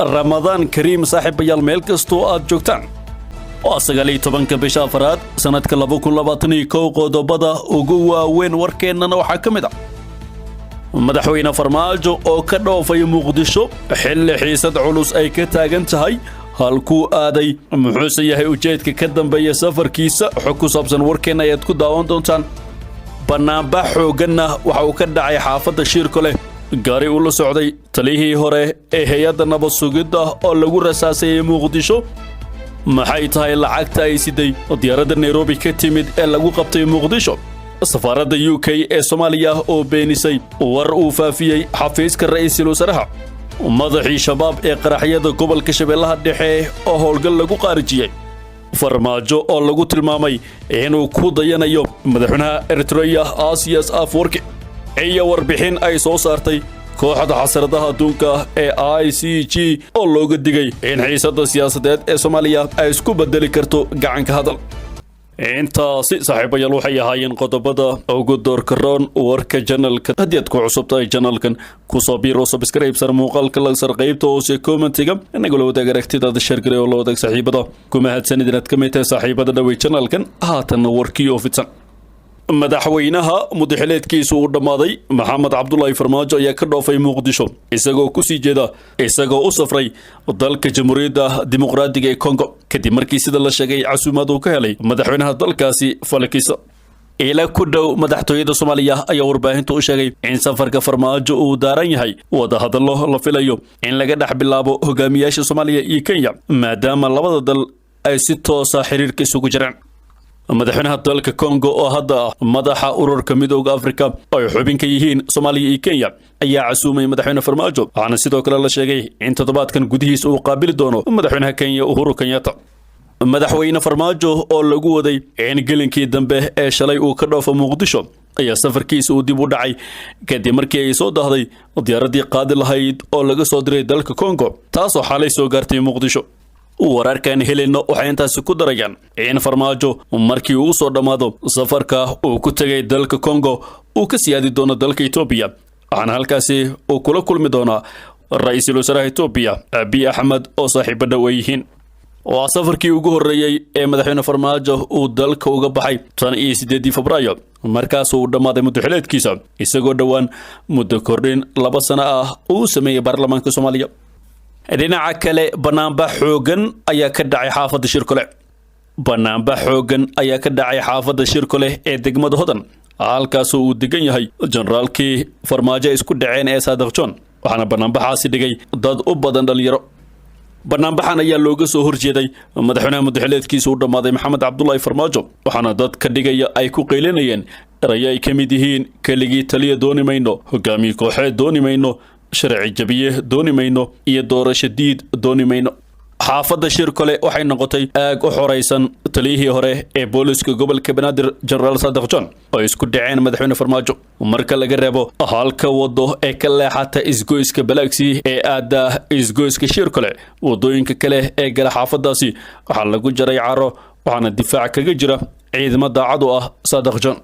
رمضان كريم صاحب يال ميلكستو آد جوكتان واسغالي tobanka bisha afraad sanadka 2022 qodobada ugu waaweyn warkeenana waxa kamid ah madaxweyne Farmaajo oo ka dhoofay Muqdisho xilli xiisad culus ay ka taagan tahay halkuu aaday muxuu yahay ujeedka ka dambeeya safarkiisa xog ku saabsan warkeena ayaad ku daawan doontaan banaanbax xoogana waxa uu ka dhacay xaafadda Shirkole gaari uu la socday talihii hore ee hay'adda nabad sugidda oo lagu rasaasay Muqdisho maxay tahay lacagta ay siday diyaaradda Nairobi ka timid ee lagu qabtay Muqdisho safaaradda UK ee Soomaaliya oo beenisay war uu faafiyay xafiiska ra'iisul wasaaraha madaxii shabaab ee qaraxyada gobolka Shabeellaha Dhexe oo howlgal lagu qaarijiyay Farmaajo oo lagu tilmaamay inuu ku dayanayo madaxweynaha Eritrea Asias Afwerki iyo warbixin ay soo saartay kooxda xasaradaha adduunka ee ICG oo looga digay in xiisadda siyaasadeed ee Soomaaliya ay isku bedeli karto gacanka hadal intaasi saaxiibayaal waxay ahaayeen qodobada ugu doorka roon warka channelka haddii aad ku cusubtahay channelkan ku soo biiro subscribe sar muuqaalka la sar qaybta hoose commentiga inaga la wadaag aragtidaada share gareeyo la wadaag saaxiibada kuma hadsanid inaad ka mid tahay saaxiibada dhawey channelkan haatan warkii oo fidsan madaxweynaha mudaxileedkiisu uu dhamaaday maxamed cabdullaahi farmaajo ayaa ka dhoofay Muqdisho isagoo ku sii jeeda isagoo u safray dalka jamhuuriyadda dimuqraadiga ee Congo kadib markii sida la sheegay casuumad uu ka helay madaxweynaha dalkaasi falkiisa ila ku dhow madaxtooyada Soomaaliya ayaa warbaahinta u sheegay in safarka farmaajo uu daaran yahay wada hadallo la filayo in laga dhex bilaabo hogaamiyaasha Soomaaliya iyo Kenya maadaama labada dal ay si toos ah xiriirka isugu jiraan madaxweynaha dalka Congo oo hadda madaxa ururka midowga Afrika ay xubin ka yihiin Soomaaliya iyo Kenya ayaa casuumay madaxweyne Farmaajo waxaana sidoo kale la sheegay in toddobaadkan gudihiisa uu qaabili doono madaxweynaha Kenya Uhuru Kenyatta madaxweyne Farmaajo oo lagu waday in gelinkii dambe ee shalay uu ka dhoofo Muqdisho ayaa safarkiisa uu dib u dhacay kadib markii ay soo dahday diyaaradii qaadi lahayd oo laga soo diray dalka Congo taas oo xalay soo gaartay Muqdisho wararkan helino waxay intaas ku darayaan in Farmaajo markii uu soo dhamaado safarka uu ku tagay dalka Congo uu ka siyaadi doono dalka Ethiopia aan halkaasi uu kula kulmi doona ra'iisul wasaaraha Ethiopia Abiy Ahmed oo saaxiib dhow yihiin waa safarkii ugu horeeyay ee madaxweyne Farmaajo uu dalka uga baxay 18 Febraayo markaas uu dhamaaday mudaxileedkiisa isagoo dhawaan muddo kordhin 2 sano ah uu sameeyay baarlamaanka Soomaaliya dhinaca kale banaanbax xoogan ayaa ka dhacay xaafadda Shirkole ee degmada Hodan halkaas uu degan yahay generaalkii Farmaajo isku dhaceen ee Saadax John waxaana banaanbaxaasi dhigay dad u badan dhalinyaro banaanbaxan ayaa looga soo horjeeday madaxweynaha mudaxileedkiisa uu dhamaaday maxamed cabdullaahi Farmaajo waxaana dad ka dhigaya ay ku qeylinayeen eraya ay ka mid yihiin keligii taliya dooni mayno hogaamiye kooxeed dooni mayno sharci jabiye dooni mayno iyo doorasho diid dooni mayno xaafadda Shirkole waxay noqotay aag u xoreysan taliyihii hore ee booliska gobolka Banaadir General Saadax John oo isku dhaceen madaxweyne Farmaajo marka laga reebo halka wado ee ka leexata isgoyska Balaxi ee aada isgoyska Shirkole wadooyinka kale ee gala xaafadaasi waxa lagu jaray caro waxaana difaac kaga jira ciidamada daacad ah Saadax John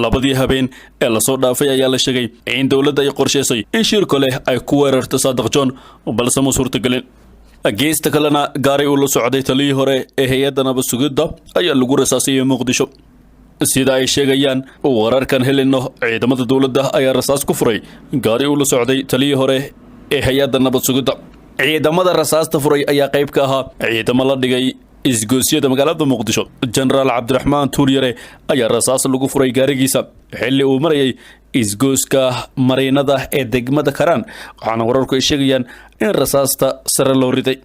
labadii habeen ee la soo dhaafay ayaa la sheegay in dawladda ay qorsheysay in Shirkole ay ku weerarto Saadax John balse ma suurtagelin geesta kalena gaari uu la socday taliyihii hore ee hay'adda nabad sugidda ayaa lagu rasaasay Muqdisho sida ay sheegayaan wararkan helino ciidamada dawladda ayaa rasaas ku furay gaari uu la socday taliyihii hore ee hay'adda nabad sugidda ciidamada rasaasta furay ayaa qayb ka ahaa ciidamo la dhigay isgoosiyada magaalada Muqdisho General Cabdiraxmaan Tuuryare ayaa rasaas lagu furay gaarigiisa xilli uu marayay isgooska Mariinada ee degmada Karaan waxaana wararku ay sheegayaan in rasaasta sare loo riday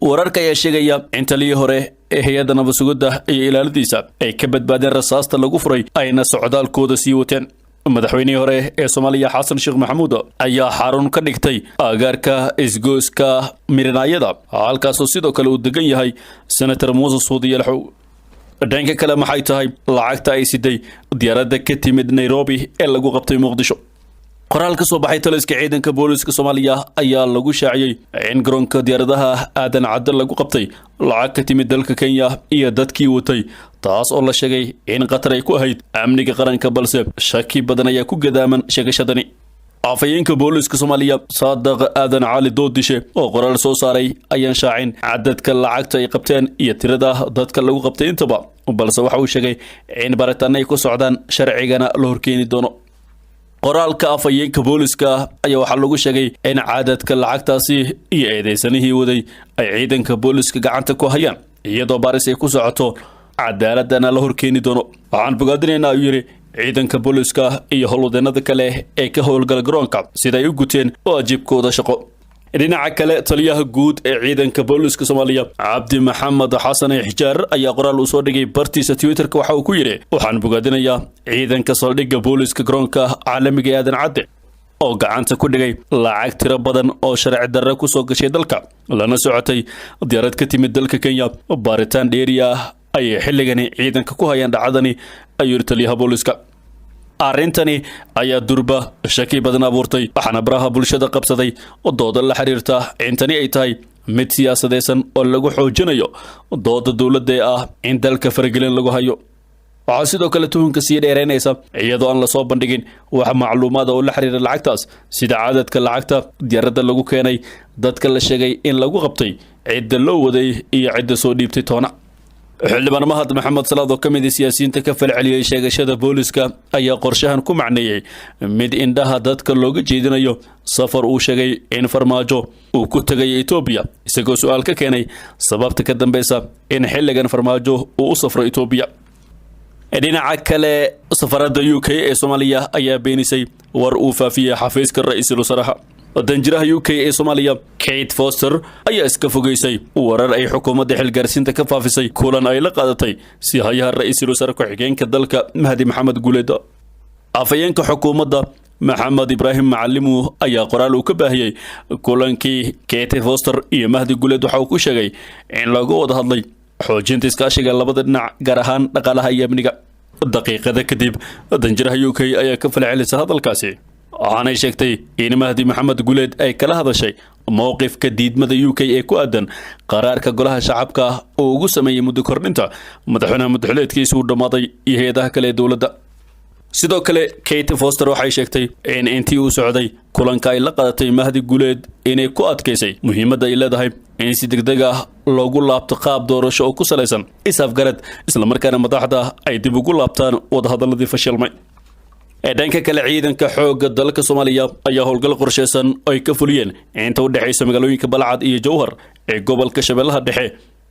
wararka ayaa sheegaya in taliyihii hore ee hay'adda nabad sugidda iyo ilaaladiisa ay ka badbaadeen rasaasta lagu furay ayna socdaalkooda sii wateen madaxweynihii hore ee Soomaaliya Xasan Sheekh Maxamuud ayaa xarun ka dhigtay agaarka isgooska Mirinayada halkaas oo sidoo kale uu degan yahay Senator Muuse Suudi Yalaxow dhanka kale maxay tahay lacagta ay siday diyaaradda ka timid Nairobi ee lagu qabtay Muqdisho qoraal ka soo baxay taliska ciidanka booliska Soomaaliya ayaa lagu shaaciyay in garoonka diyaaradaha aadan cadal lagu qabtay lacag ka timid dalka Kenya iyo dadkii watay taas oo la sheegay in qatar ay ku ahayd amniga qaranka balse shaki badan ayaa ku gadaaman sheegashadani afayeenka booliska Soomaaliya Saadaq Aadan Cali Doodishe oo qoraal soo saaray ayaan shaacin cadadka lacagta ay qabteen iyo tirada dadka lagu qabtay intaba balse waxa uu sheegay in baritaan ay ku socdaan sharcigana la horkeeni doono qoraalka afayeenka booliska ayaa waxa lagu sheegay in cadadka lacagtaasi iyo eedeysanihii waday ay ciidanka booliska gacanta ku hayaan iyadoo baaris ay ku socoto cadaaladana la horkeeni doono waxaan bogaadinaynaa ayuu yiri ciidanka booliska iyo howlwadeenada kale ee ka howlgala garoonka sida ay u guteen waajibkooda shaqo dhinaca kale taliyaha guud ee ciidanka booliska Soomaaliya Cabdi Maxamed Xasan Xijaar ayaa qoraal u soo dhigay bartiisa Twitterka waxa uu ku yiri waxaan bogaadinayaa ciidanka saldhigga booliska garoonka caalamiga Aadan Cadde oo gacanta ku dhigay lacag tiro badan oo sharci darro ku soo gashay dalka lana socotay diyaarad ka timid dalka Kenya baaritaan dheeri ah ay xilligani ciidanka ku hayaan dhacdani ayuu taliyaha booliska arintani ayaa durba shaki badan abuurtay waxaana baraha bulshada qabsaday oo dooda la xiriirta intani ay tahay mid siyaasadeysan oo lagu xoojinayo dooda dawladda ah in dalka faragelin lagu hayo waxaa sidoo kale tuhunka sii dheereynaysa iyadoo aan la soo bandhigin wax macluumaad oo la xiriira lacagtaas sida cadadka lacagta diyaaradda lagu keenay dadka la sheegay in lagu qabtay cidda loo waday iyo cidda soo dhiibtay toona xildhibaan Mahad Maxamed Salaad oo kamid ah siyaasiyiinta ka falceliyay sheegashada booliska ayaa qorshahan ku macneeyay mid indhaha dadka looga jeedinayo safar uu sheegay in farmaajo uu ku tagay Itoobiya isagoo su'aal ka keenay sababta ka dambeysa in xilligan farmaajo uu u safro Itoobiya dhinaca kale safarada UK ee Soomaaliya ayaa beenisay war uu faafiyay xafiiska ra'iisul wasaaraha danjiraha UK ee Soomaaliya Kate Foster ayaa iska fogeysay warar ay xukuumadda xilgaarsiinta ka faafisay kulan ay la qaadatay si hayaha ra'iisul wasaare ku xigeenka dalka Mahdi Maxamed Guuleed afayeenka xukuumadda Maxamed Ibrahim Macalimu ayaa qoraal uu ka baahiyay kulankii Kate Foster iyo Mahdi Guuleed waxa uu ku sheegay in lagu wada hadlay xoojinta iskaashiga labada dhinac gaar ahaan dhaqaalaha iyo amniga daqiiqada kadib danjiraha UK ayaa ka falcelisay hadalkaasi waxaanay sheegtay in Mahdi Maxamed Guuleed ay kala hadashay mowqifka diidmada UK ee ku aadan qaraarka golaha shacabka oo ugu sameeyay muddo kordhinta madaxweynaha madaxweyneedkiisa uu dhamaaday iyo hay'adaha kale ee dawladda sidoo kale Kate Foster waxay sheegtay in intii uu socday kulanka ay la qaadatay Mahdi Guuleed inay ku adkeysay muhiimadda ay leedahay in si degdeg ah loogu laabto qaab doorasho oo ku saleysan isafgarad isla markaana madaxda ay dib ugu laabtaan wadahadaladii fashilmay dhanka kale ciidanka xoogga dalka Soomaaliya ayaa howlgal qorsheysan ay ka fuliyeen inta u dhaxaysa magaalooyinka Balcad iyo Jowhar ee gobolka Shabeellaha Dhexe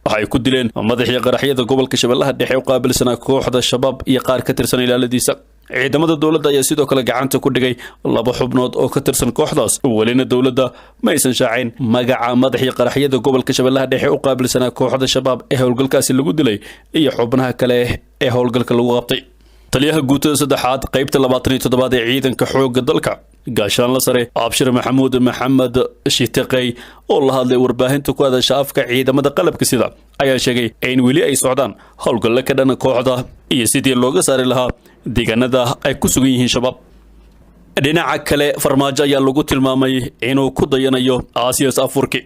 waxay ku dileen madaxii qaraxyada gobolka Shabeellaha Dhexe oo qaabilsana kooxda shabaab iyo qaar ka tirsan ilaaladiisa ciidamada dawladda ayaa sidoo kale gacanta ku dhigay laba xubnood oo ka tirsan kooxdaas walina dawladda ma aysan shaacin magaca madaxii qaraxyada gobolka Shabeellaha Dhexe oo qaabilsana kooxda shabaab ee howlgalkaasi lagu dilay iyo xubnaha kale ee howlgalka lagu qabtay taliyaha guutada saddexaad qaybta 27 ee ciidanka xoogga dalka gaashaan la sare Abshir Maxamuud Maxamed Shitaqay oo la hadlay warbaahinta ku hadasha afka ciidamada qalabka sida ayaa sheegay in weli ay socdaan howlgalla ka dhan kooxda iyo sidii looga saari lahaa deegaanada ay ku sugan yihiin shabaab dhinaca kale farmaajo ayaa lagu tilmaamay inuu ku dayanayo Aasiya Afurki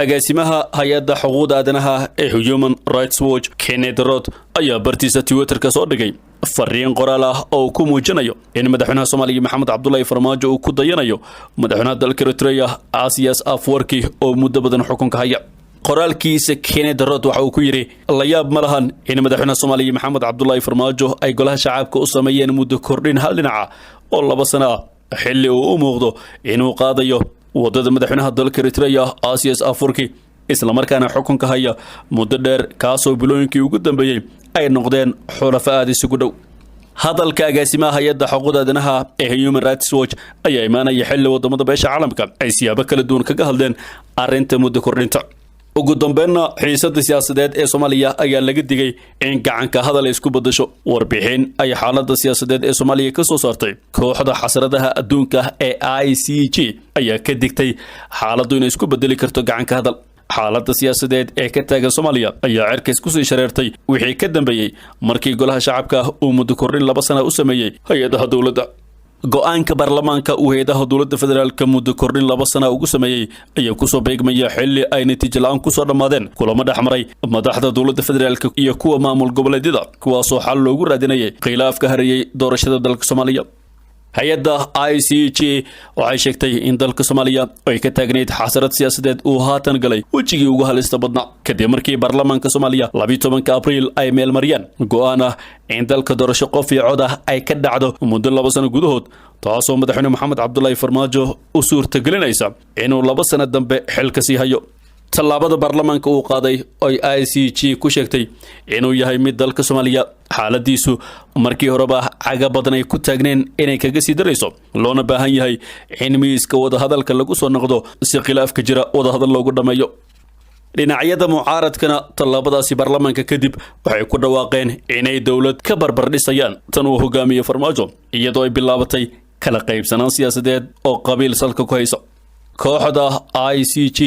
agaasimaha hay'adda xuquuqda aadanaha ee Human Rights Watch Kenneth Roth ayaa bartiisa Twitterka soo dhigay fariin qoraal ah oo ku muujinayo in madaxweynaha Soomaaliya Maxamed Cabdullaahi Farmaajo uu ku dayanayo madaxweynaha dalka Eritrea Aasiya Afurki oo muddo badan xukunka haya qoraalkiisa Kenneth Roth waxa uu ku yiri la yaab ma lahan in madaxweynaha Soomaaliya Maxamed Cabdullaahi Farmaajo ay golaha shacabka u sameeyeen muddo kordhin hal dhinaca oo 2 sano xilli uu u muuqdo inuu qaadayo wadada madaxweynaha dalka Eritrea Aasiya Afurki isla markaana xukunka haya muddo dheer kaasoo bilooyinkii ugu dambeeyay ay noqdeen xulafo aad isugu dhow hadalka agaasimaha hay'adda xuquuqda aadanaha ee Human Rights Watch ayaa imaanaya xilli wadamada beesha caalamka ay siyaabo kala duwan kaga hadleen arrinta muddo kordhinta ugu dambeynna xiisadda siyaasadeed ee Soomaaliya ayaa laga digay in gacanka hadal isku bedesho warbixin ay xaaladda siyaasadeed ee Soomaaliya ka soo saartay kooxda xasradaha adduunka ee ICJ ayaa ka digtay xaaladdu inay isku bedeli karto gacanka hadal xaaladda siyaasadeed ee ka taagan Soomaaliya ayaa cirkays ku sii shareertay wixii ka dambeeyay markii golaha shacabka uu muddo kordhin 2 sano u sameeyay hay'adaha dawladda go'aanka baarlamaanka uu hay'adaha dawladda federaalka muddo kordhin 2 sano ugu sameeyay ayaa ku soo beegmaya xilli ay natiijo la'aan ku soo dhamaadeen kulamo dhaxmaray madaxda dawladda federaalka iyo kuwa maamul goboleedyada kuwaasoo xal loogu raadinayay khilaafka hareeyay doorashada dalka Soomaaliya hay-adda ICJ waxay sheegtay in dalka Soomaaliya ay ka taagneyd xasarad siyaasadeed uu haatan galay wajigii ugu halista badnaa kadib markii baarlamaanka Soomaaliya 12 Abriil ay meel mariyeen go'aan ah in dalka doorasho qof iyo cod ah ay ka dhacdo muddo 2 sano gudahood taasoo madaxweyne Maxamed Cabdullaahi Farmaajo u suurtagelinaysa inuu 2 sano dambe xilka sii hayo. tallaabada baarlamaanka uu qaaday ay ICJ ku sheegtay inuu yahay mid dalka Soomaaliya xaaladiisu markii horeba caga badan ay ku taagneen inay kaga sii darayso loona baahan yahay in miiska wada hadalka lagu soo noqdo si khilaafka jira wada hadal loogu dhameeyo. dhinacyada mucaaradkana tallaabadaasi baarlamaanka kadib waxay ku dhawaaqeen inay dawlad ka barbar dhisayaan tan uu hogaamiyo Farmaajo iyadoo ay bilaabatay kala qaybsanaan siyaasadeed oo qabiil salka ku hayso. kooxda ICJ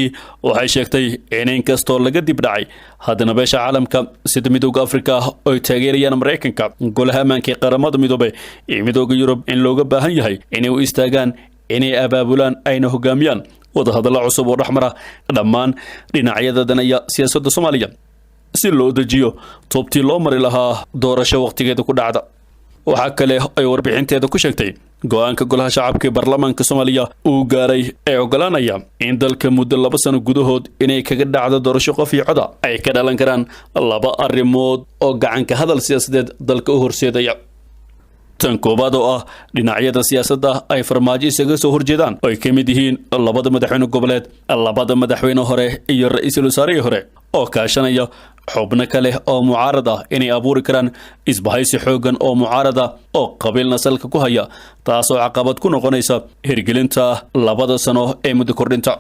waxay sheegtay in inkastoo laga dib dhacay haddana beesha caalamka sida midowga Afrika ay taageerayaan Mareykanka golaha ammaanka ee qaramada midoobay iyo midowga Yurub in looga baahan yahay inay u istaagaan inay abaabulaan ayna hogaamiyaan wada hadallo cusub oo dhexmara dhammaan dhinacyada danaya siyaasadda Soomaaliya si loo dejiyo toobtii loo mari lahaa doorasho waqtigeeda ku dhacda. waxaa kale ay warbixinteeda ku sheegtay go'aanka golaha shacabka ee baarlamaanka Soomaaliya uu gaaray ee ogolaanaya in dalka muddo 2 sano gudahood inay kaga dhacdo doorasho qof iyo cod ay ka dhalan karaan 2 arrimood oo gacanka hadal siyaasadeed dalka u horseedaya. tan koobaad oo ah dhinacyada siyaasadda ay Farmaajo isaga soo horjeedaan oo ay ka mid yihiin 2 madaxweyne goboleed 2 madaxweyne hore iyo ra'iisul wasaare hore oo kaashanaya xubno kale oo mucaarad ah inay abuuri karaan isbahaysi xoogan oo mucaarad ah oo qabiilna salka ku haya taasoo caqabad ku noqonaysa hirgelinta 2 sano ee muddo kordhinta.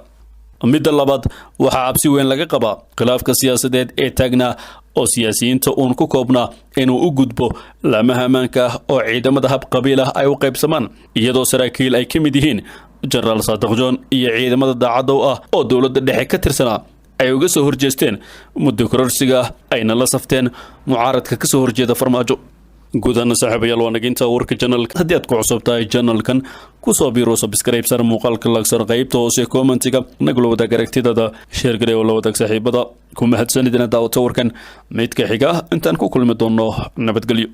midda labaad waxaa cabsi weyn laga qabaa khilaafka siyaasadeed ee taagnaa oo siyaasiyiinta uun ku koobnaa inuu u gudbo laamaha ammaanka oo ciidamada hab qabiil ah ay u qaybsamaan iyadoo saraakiil ay ka mid yihiin Generaal Saadiq John iyo ciidamada daacadda ah oo dowladda dhexe ka tirsanaa ay uga soo horjeesteen muddo kororsiga ayna la safteen mucaaradka ka soo horjeeda Farmaajo. guudana saaxiibayaal waa naginta warka channelka haddii aad ku cusub tahay channelkan ku soo biiro subscribe sar muuqaalka lagsar qaybta hoose commentiga nagula wadaag aragtidada share gareeyo la wadaag saaxiibada ku mahadsanidina daawata warkan midka xiga intaan ku kulmi doono nabadgelyo.